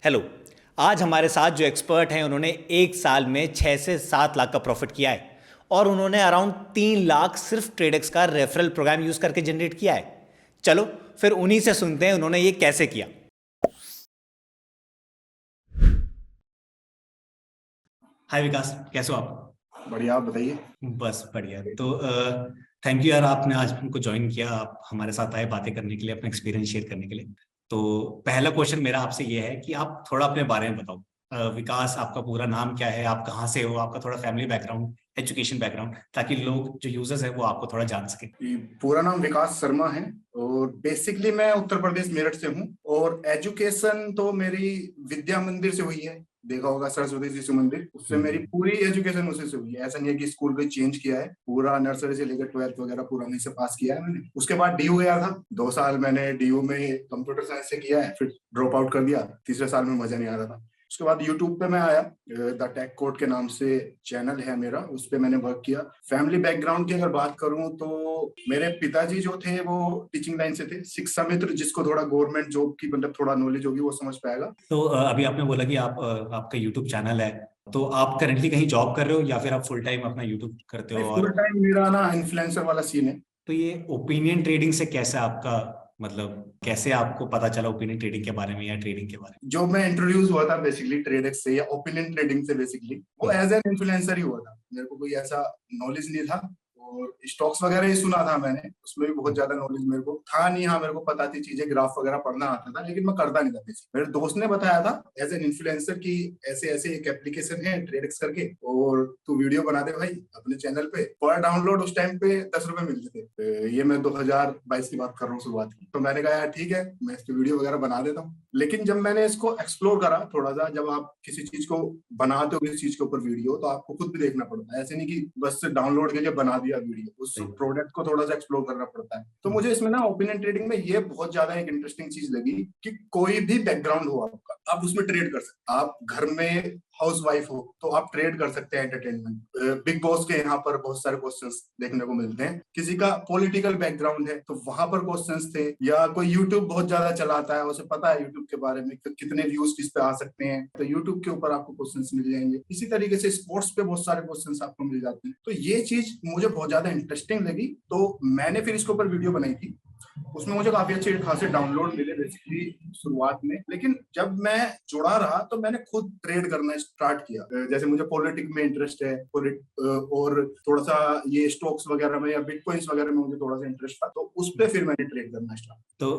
Hello. आज हमारे साथ जो एक्सपर्ट हैं उन्होंने एक साल में 6 से 7 लाख का प्रॉफिट किया है और उन्होंने अराउंड 3 लाख सिर्फ ट्रेडेक्स का रेफरल प्रोग्राम यूज करके जनरेट किया है। चलो फिर उन्हीं से सुनते हैं उन्होंने ये कैसे किया। हाय विकास, कैसे हो आप? बढ़िया, आप बताइए। बस बढ़िया। तो थैंक यू यार, आपने आज हमको ज्वाइन किया, आप हमारे साथ आए बातें करने के लिए, अपना एक्सपीरियंस शेयर करने के लिए। तो पहला क्वेश्चन मेरा आपसे ये है कि आप थोड़ा अपने बारे में बताओ। विकास, आपका पूरा नाम क्या है, आप कहाँ से हो, आपका थोड़ा फैमिली बैकग्राउंड, एजुकेशन बैकग्राउंड, ताकि लोग जो यूजर्स हैं वो आपको थोड़ा जान सके। पूरा नाम विकास शर्मा है और बेसिकली मैं उत्तर प्रदेश मेरठ से हूँ। और एजुकेशन तो मेरी विद्या मंदिर से हुई है, देखा होगा सरस्वती शिशु मंदिर, उससे मेरी पूरी एजुकेशन उसी से हुई है। ऐसा नहीं है कि स्कूल कोई चेंज किया है, पूरा नर्सरी से लेकर 12th वगैरह पूरा वहीं से पास किया है मैंने। उसके बाद डीयू गया था, 2 साल मैंने डीयू में कंप्यूटर साइंस से किया है, फिर ड्रॉप आउट कर दिया। तीसरे साल में मजा नहीं आ रहा था। उसके बाद यूट्यूब पे मैं आया, द टेक कोड के नाम से चैनल है मेरा, उस पे मैंने वर्क किया। फैमिली बैकग्राउंड की अगर बात करूं तो मेरे पिताजी जो थे वो टीचिंग लाइन से थे। शिक्षा मित्र, जिसको थोड़ा गवर्नमेंट जॉब की मतलब थोड़ा नॉलेज होगी वो समझ पाएगा। तो अभी आपने बोला कि आपका यूट्यूब चैनल है, तो आप करेंटली कहीं जॉब कर रहे हो या फिर आप फुल टाइम अपना यूट्यूब करते हो? फुल और टाइम मेरा ना इन्फ्लुएंसर वाला सीन है। तो ये ओपिनियन ट्रेडिंग से कैसे आपका, मतलब कैसे आपको पता चला ओपिनियन ट्रेडिंग के बारे में या ट्रेडिंग के बारे में? जो मैं इंट्रोड्यूस हुआ था बेसिकली ट्रेडेक्स से या ओपिनियन ट्रेडिंग से, बेसिकली वो एज एन इन्फ्लुएंसर ही हुआ था। मेरे को कोई ऐसा नॉलेज नहीं था। और स्टॉक्स वगैरह ही सुना था मैंने, उसमें भी बहुत ज्यादा नॉलेज मेरे को था नहीं। हाँ, मेरे को पता थी चीजें, ग्राफ वगैरह पढ़ना आता था, लेकिन मैं करता नहीं था बेसिक। मेरे दोस्त ने बताया था एज एन इन्फ्लुएंसर की ऐसे ऐसे एक एप्लीकेशन है ट्रेडेक्स करके, और तू वीडियो बना दे भाई अपने चैनल पे। पर डाउनलोड उस टाइम पे 10 रुपए मिलते थे। ये मैं 2022 की बात कर रहा हूँ, शुरुआत की। तो मैंने कहा यार ठीक है, मैं इस पे वीडियो वगैरह बना देता हूँ। लेकिन जब मैंने इसको एक्सप्लोर करा थोड़ा सा, जब आप किसी चीज को बनाते हो, किसी चीज के ऊपर वीडियो, तो आपको खुद भी देखना पड़ता है। ऐसे नहीं कि बस डाउनलोड के लिए बना दिया वीडियो, उस प्रोडक्ट को थोड़ा सा एक्सप्लोर करना पड़ता है। तो मुझे इसमें ना ओपिनियन ट्रेडिंग में ये बहुत ज्यादा एक इंटरेस्टिंग चीज लगी कि कोई भी बैकग्राउंड हो आपका, आप उसमें ट्रेड कर सकते। आप घर में हाउस वाइफ हो तो आप ट्रेड कर सकते हैं एंटरटेनमेंट। बिग बॉस के यहाँ पर बहुत सारे क्वेश्चंस देखने को मिलते हैं। किसी का पॉलिटिकल बैकग्राउंड है तो वहां पर क्वेश्चंस थे, या कोई यूट्यूब बहुत ज्यादा चलाता है, उसे पता है यूट्यूब के बारे में कितने व्यूज किस पे आ सकते हैं, तो यूट्यूब के ऊपर आपको क्वेश्चंस मिल जाएंगे। इसी तरीके से स्पोर्ट्स पे बहुत सारे क्वेश्चंस आपको मिल जाते हैं। तो ये चीज मुझे बहुत ज्यादा इंटरेस्टिंग लगी, तो मैंने फिर इसके ऊपर वीडियो बनाई थी। उसमें मुझे काफी अच्छे खासे डाउनलोड मिले बेसिकली शुरुआत में। लेकिन जब मैं जुड़ा रहा तो मैंने खुद ट्रेड करना स्टार्ट किया। जैसे मुझे पॉलिटिक्स में इंटरेस्ट है, और थोड़ा सा ये स्टॉक्स वगैरह में या बिटकॉइंस वगैरह में मुझे थोड़ा सा इंटरेस्ट था, तो उस पर फिर मैंने ट्रेड करना स्टार्ट। तो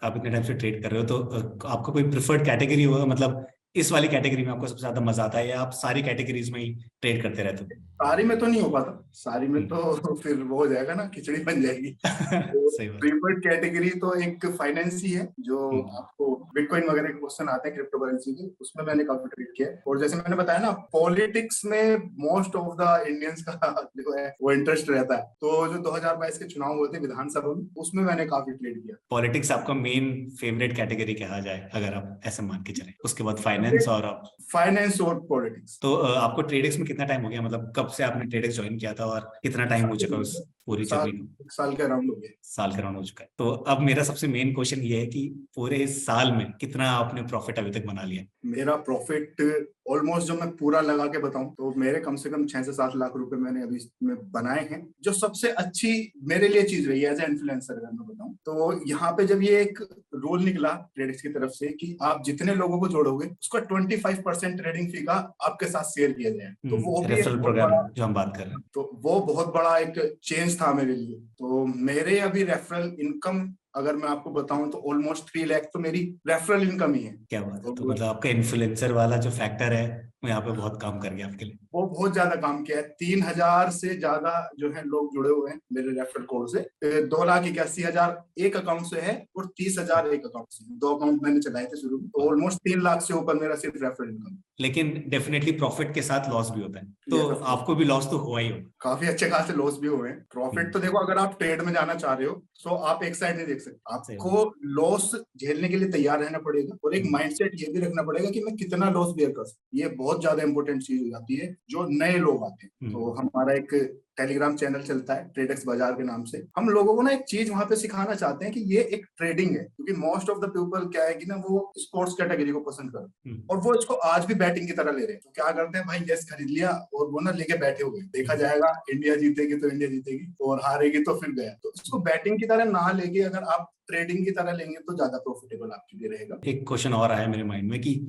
आप इतने टाइम से ट्रेड कर रहे हो, तो आपका कोई प्रिफर्ड कैटेगरी होगा, मतलब इस वाली कैटेगरी में आपको सबसे ज्यादा मजा आता है, या आप सारी कैटेगरीज में ही ट्रेड करते रहते हो? सारी में तो नहीं हो पाता, सारी में तो फिर वो हो जाएगा ना, खिचड़ी बन जाएगी। तो सही बात। प्रीफर्ड कैटेगरी तो एक फाइनेंस ही है, जो हम्म। आपको बिटकॉइन वगैरह के क्वेश्चन आते हैं क्रिप्टो करेंसी के, उसमें मैंने काफी ट्रेड किया है। और जैसे मैंने बताया ना, पॉलिटिक्स में मोस्ट ऑफ द इंडियंस का जो है वो इंटरेस्ट रहता है। तो जो 2022 के चुनाव हुए थे विधानसभा में, उसमें मैंने काफी ट्रेड किया। पॉलिटिक्स आपका मेन फेवरेट कैटेगरी कहा जाए अगर आप ऐसे मान के चले, उसके बाद फाइनेंस और आप? फाइनेंस और पॉलिटिक्स। तो आपको ट्रेडिक्स में कितना टाइम हो गया, मतलब कब से आपने ट्रेडिक्स ज्वाइन किया था और कितना टाइम हो चुका है उस पूरी जर्नी को? एक साल के अराउंड हो गया। साल का राउंड हो चुका है। तो अब मेरा सबसे मेन क्वेश्चन ये है कि पूरे इस साल में कितना आपने प्रॉफिट अभी तक बना लिया? मेरा प्रॉफिट ऑलमोस्ट, जो मैं पूरा लगा के बताऊं तो मेरे कम से कम 6 से 7 लाख रुपए मैंने अभी इसमें बनाए हैं। जो सबसे अच्छी मेरे लिए चीज रही है एज ए इन्फ्लुएंसर, अगर मैं बताऊं तो यहाँ पे जब ये एक रूल निकला ट्रेडिक्स की तरफ से कि आप जितने लोगों को जोड़ोगे उसका 25% ट्रेडिंग फी का आपके साथ शेयर किया जाए, तो वो भी एक रेफरल बहुत प्रोग्राम बड़ा, जो हम बात कर रहे हैं। तो वो बहुत बड़ा एक चेंज था मेरे लिए। तो मेरे अभी रेफरल इनकम अगर मैं आपको बताऊं तो ऑलमोस्ट 3 लाख तो मेरी रेफरल इनकम ही है। क्या बात है! तो तो मतलब आपका इन्फ्लुएंसर वाला जो फैक्टर है वो यहाँ पे बहुत काम कर गया आपके लिए। वो बहुत ज्यादा काम किया है। 3,000 से ज्यादा जो है लोग जुड़े हुए हैं मेरे रेफरल कोड से। 2,81,000 एक अकाउंट से है और 30,000 एक अकाउंट से। 2 अकाउंट मैंने चलाए थे शुरू में, तो ऑलमोस्ट 3 लाख से ऊपर मेरा सिर्फ रेफरल इनकम। लेकिन डेफिनेटली प्रॉफिट के साथ लॉस भी होता है, तो ये आपको भी लॉस तो हुआ ही होगा। काफी अच्छे खासे लॉस भी हुए हैं। प्रॉफिट तो देखो, अगर आप ट्रेड में जाना चाह रहे हो तो आप एक साइड नहीं देख सकते, सही आपको लॉस झेलने के लिए तैयार रहना पड़ेगा, और एक माइंडसेट ये भी रखना पड़ेगा कि मैं कितना लॉस बेयर कर सकता हूं। ये बहुत ज्यादा इंपॉर्टेंट चीज हो जाती है जो नए लोग आते हैं। तो हमारा एक टेलीग्राम चैनल चलता है ट्रेडेक्स बाजार के नाम से। हम लोगों को ना एक चीज वहां पे सिखाना चाहते हैं कि ये एक ट्रेडिंग है, क्योंकि मोस्ट ऑफ द पीपल क्या है कि ना वो स्पोर्ट्स कैटेगरी को पसंद करते हैं और वो इसको आज भी बैटिंग की तरह ले रहे हैं। तो क्या करते हैं भाई, यस खरीद लिया और वो ना लेके बैठे हुए, देखा जाएगा इंडिया जीतेगी तो इंडिया जीतेगी और हारेगी तो फिर गया। तो इसको बैटिंग की तरह ना लेके अगर आप ट्रेडिंग की तरह लेंगे तो ज्यादा प्रॉफिटेबल आपके लिए रहेगा। एक क्वेश्चन और आया मेरे माइंड में कि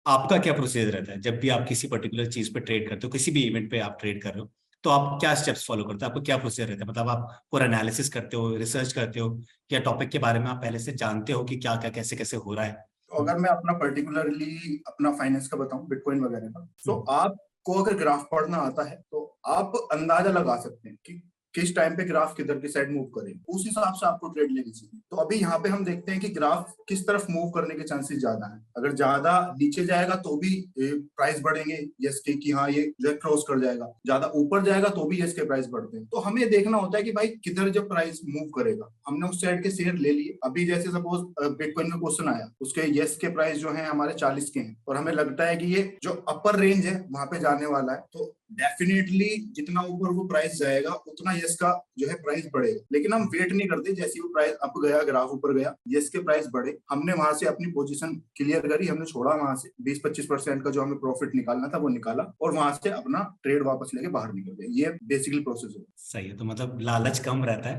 आपका क्या प्रोसीजर रहता है जब भी आप किसी पर्टिकुलर चीज पे ट्रेड करते हो, किसी भी इवेंट पे आप ट्रेड कर रहे हो, तो आप क्या स्टेप्स फॉलो करते हो? आपको क्या प्रोसीजर रहता है? मतलब आप पूरा एनालिसिस करते हो, रिसर्च करते हो, या टॉपिक के बारे में आप पहले से जानते हो कि क्या क्या कैसे कैसे हो रहा है? तो अगर मैं अपना पर्टिकुलरली अपना फाइनेंस का बताऊं, बिटकॉइन वगैरह का, तो आपको अगर ग्राफ पढ़ना आता है तो आप अंदाजा लगा सकते हैं कि किस टाइम पे ग्राफ किधर की साइड मूव करे, उस हिसाब से आपको ट्रेड लेनी चाहिए। तो अभी यहाँ पे हम देखते हैं कि ग्राफ किस तरफ मूव करने के चांसेस ज्यादा हैं। अगर ज्यादा नीचे जाएगा तो भी प्राइस बढ़ेंगे यस के, कि हाँ ये जो है क्रॉस कर जाएगा, ज्यादा ऊपर जाएगा तो भी यस के प्राइस बढ़ते हैं। तो हमें देखना होता है कि भाई किधर जब प्राइस मूव करेगा, हमने उस साइड के शेयर ले लिए। अभी जैसे सपोज बिटकॉइन का क्वेश्चन आया, उसके यस के प्राइस जो है हमारे 40 के हैं और हमें लगता है कि ये जो अपर रेंज है वहां पे जाने वाला है, तो डेफिनेटली जितना ऊपर वो प्राइस जाएगा उतना यस का जो है प्राइस बढ़ेगा। लेकिन हम वेट नहीं करते, जैसे वो प्राइस अप गया, ग्राफ ऊपर गया, यस के प्राइस बढ़े, हमने वहां से अपनी पोजीशन क्लियर करी, हमने छोड़ा वहां से 20-25% का जो हमें प्रॉफिट निकालना था वो निकाला और वहां से अपना ट्रेड वापस लेके बाहर निकल गए। ये बेसिकली प्रोसेस है। सही है। तो मतलब लालच कम रहता है,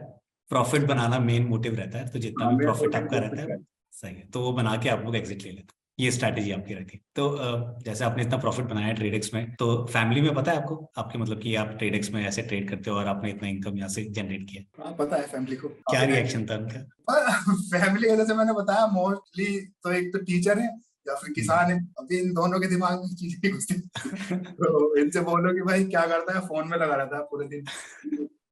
प्रॉफिट बनाना मेन मोटिव रहता है, तो जितना भी प्रॉफिट आपका रहता है सही है, तो वो बना के आप लोग एग्जिट ले लेते हैं। ये स्ट्रैटेजी आपकी रहती है। तो जैसे आपने इतना प्रॉफिट बनाया है ट्रेडेक्स में, तो फैमिली में पता है आपको, आपके मतलब कि आप ट्रेडेक्स में ऐसे ट्रेड करते हो और आपने इतना इनकम यहाँ से जनरेट किया? हाँ पता है फैमिली को। क्या रिएक्शन था उनका? फैमिली का जैसे मैंने बताया, मोस्टली तो एक तो टीचर है या फिर किसान है। अभी इन दोनों के दिमाग में चीजें नहीं घुसती। तो इनसे बोलो कि भाई क्या करता है, फोन में लगा रहता है पूरे दिन,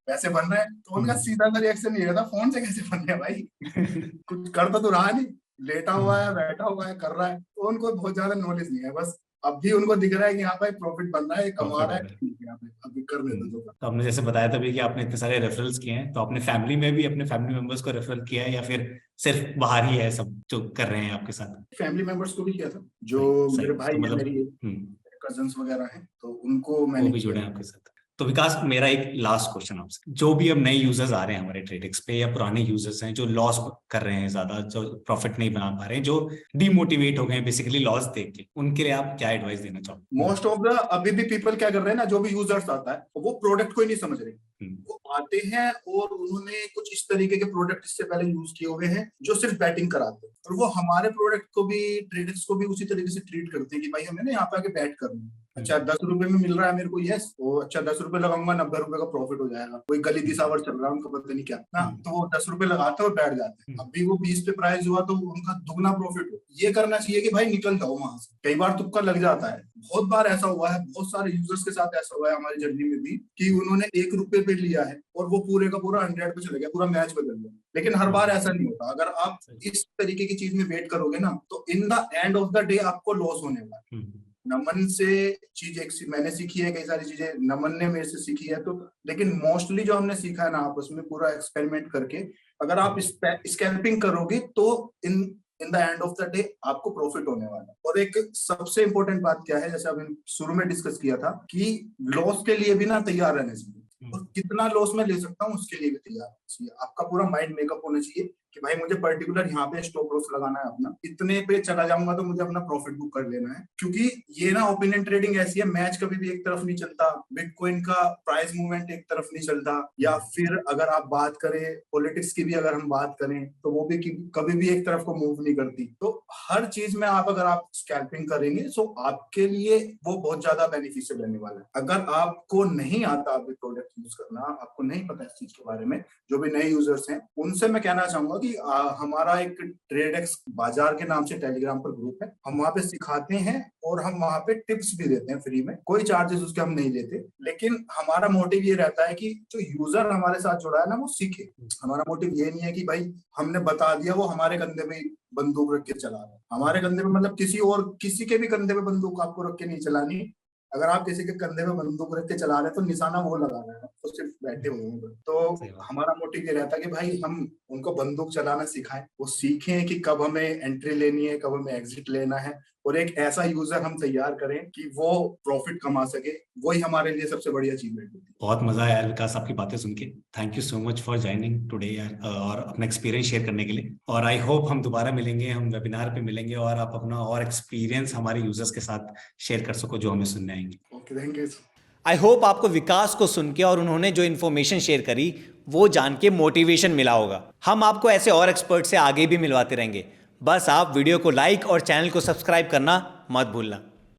पैसे बन रहे हैं, तो उनका सीधा सा रिएक्शन ये रहता, फोन से कैसे बन रहे हैं भाई, कुछ कर तो रहा नहीं, लेटा हुआ है, बैठा हुआ है, कर रहा है। तो उनको बहुत ज्यादा नॉलेज नहीं है, बस अब भी उनको दिख रहा है कि यहाँ पे प्रॉफिट बन रहा है, कमा रहा है, ठीक है अभी कर देते दो। तो आपने जैसे बताया तभी कि आपने इतने सारे रेफरल्स किए हैं, तो आपने फैमिली में भी अपने फैमिली मेंबर्स को रेफरल किया है या फिर सिर्फ बाहर ही है सब जो कर रहे हैं आपके साथ? फैमिली मेंबर्स को भी किया था, जो मेरे भाई तो मतलब मेरी कजन्स वगैरह हैं, तो उनको मैंने वो भी जुड़े हैं आपके साथ। तो विकास, मेरा एक लास्ट क्वेश्चन आपसे, जो भी अब नए यूजर्स आ रहे हैं हमारे ट्रेडेक्स पे, या पुराने यूजर्स हैं जो लॉस कर रहे हैं, ज्यादा जो प्रॉफिट नहीं बना पा रहे हैं, जो डिमोटिवेट हो गए हैं बेसिकली लॉस देख के, उनके लिए आप क्या एडवाइस देना चाहोगे? मोस्ट ऑफ द अभी भी पीपल क्या कर रहे हैं ना, जो भी यूजर्स आता है वो प्रोडक्ट को ही नहीं समझ रहे। वो आते हैं और उन्होंने कुछ इस तरीके के प्रोडक्ट इससे पहले यूज किए हुए हैं जो सिर्फ बैटिंग कराते हैं, और वो हमारे प्रोडक्ट को भी, ट्रेडर्स को भी उसी तरीके से ट्रीट करते हैं कि भाई हमें ना यहाँ पे आके बैट करना है। अच्छा 10 रुपए में मिल रहा है मेरे को, यस, वो अच्छा 10 रुपए लगाऊंगा, 90 रुपए का प्रॉफिट हो जाएगा। कोई गली दिसावर चल रहा है उनको पता नहीं क्या ना, तो वो 10 रुपए लगाते हैं और बैठ जाते हैं। अभी वो 20 पे प्राइस हुआ तो उनका दुगना प्रॉफिट हो। ये करना चाहिए कि भाई निकल जाओ वहां से। कई बार तुक्का लग जाता है, बहुत बार ऐसा हुआ है, बहुत सारे यूजर्स के साथ ऐसा हुआ है हमारी जर्नी में भी, कि उन्होंने 1 रुपए पे लिया है और वो पूरे का पूरा 100 पे चले गया, पूरा मैच बदल गया। लेकिन हर बार ऐसा नहीं होता। अगर आप इस तरीके की चीज में वेट करोगे ना, तो in the end of the day आपको लॉस होने वाला है। नमन से चीज एक मैंने सीखी है, कई सारी चीजें नमन ने मेरे से सीखी है, तो लेकिन मोस्टली जो हमने सीखा है ना आपस में पूरा एक्सपेरिमेंट करके, अगर आप स्कैल्पिंग करोगे तो in the end of the day आपको प्रॉफिट होने वाला है। और एक सबसे इंपॉर्टेंट बात क्या है, जैसे अभी शुरू में डिस्कस किया था, कि लॉस के लिए भी ना तैयार रहने चाहिए, और कितना लॉस मैं ले सकता हूँ उसके लिए भी तैयार रहना चाहिए। आपका पूरा माइंड मेकअप होना चाहिए कि भाई मुझे पर्टिकुलर यहाँ पे स्टॉप लॉस लगाना है अपना, इतने पे चला जाऊंगा तो मुझे अपना प्रॉफिट बुक कर लेना है। क्योंकि ये ना ओपिनियन ट्रेडिंग ऐसी है, मैच कभी भी एक तरफ नहीं चलता, बिटकॉइन का प्राइस मूवमेंट एक तरफ नहीं चलता, या फिर अगर आप बात करें पॉलिटिक्स की भी, अगर हम बात करें तो वो भी कभी भी एक तरफ को मूव नहीं करती। तो हर चीज में आप अगर आप स्कैल्पिंग करेंगे तो आपके लिए वो बहुत ज्यादा बेनिफिशियल रहने वाला है। अगर आपको नहीं आता अभी प्रोडक्ट यूज करना, आपको नहीं पता इस चीज के बारे में, जो भी नए यूजर्स हैं उनसे मैं कहना चाहूंगा कि हमारा एक ट्रेडेक्स बाजार के नाम से टेलीग्राम पर ग्रुप है, हम वहां पे सिखाते हैं और हम वहां पे टिप्स भी देते हैं फ्री में, कोई चार्जेस उसके हम नहीं लेते। लेकिन हमारा मोटिव ये रहता है कि जो यूजर हमारे साथ जुड़ा है ना वो सीखे। हमारा मोटिव ये नहीं है कि भाई हमने बता दिया वो हमारे कंधे में बंदूक रख के चला रहा है। हमारे कंधे पे मतलब किसी के भी कंधे पे बंदूक आपको रख के नहीं चलानी। अगर आप किसी के कंधे पे बंदूक रख के चला रहे हैं तो निशाना वो लगा रहे हैं, वो सिर्फ बैठे हुए हैं। सही तो बात। हमारा मोटिव ये रहता है कि भाई हम उनको बंदूक चलाना सिखाएं, वो सीखें कि कब हमें एंट्री लेनी है, कब हमें एग्जिट लेना है, और एक ऐसा यूजर हम तैयार करें कि वो प्रॉफिट कमा सके। वही हमारे लिए सबसे बड़ी अचीवमेंट होती है। बहुत मजा आया यार विकास आपकी बातें सुन के। Thank you so much for joining today यार, और अपना एक्सपीरियंस शेयर करने के लिए। और आई होप हम दोबारा मिलेंगे, हम वेबिनार पे मिलेंगे और आप अपना और एक्सपीरियंस हमारे यूजर्स के साथ शेयर कर सको जो हमें सुनने आएंगे। Okay, thank you. I hope आपको विकास को सुन के और उन्होंने जो इन्फॉर्मेशन शेयर करी वो जान के मोटिवेशन मिला होगा। हम आपको ऐसे और एक्सपर्ट से आगे भी मिलवाते रहेंगे। बस आप वीडियो को लाइक और चैनल को सब्सक्राइब करना मत भूलना।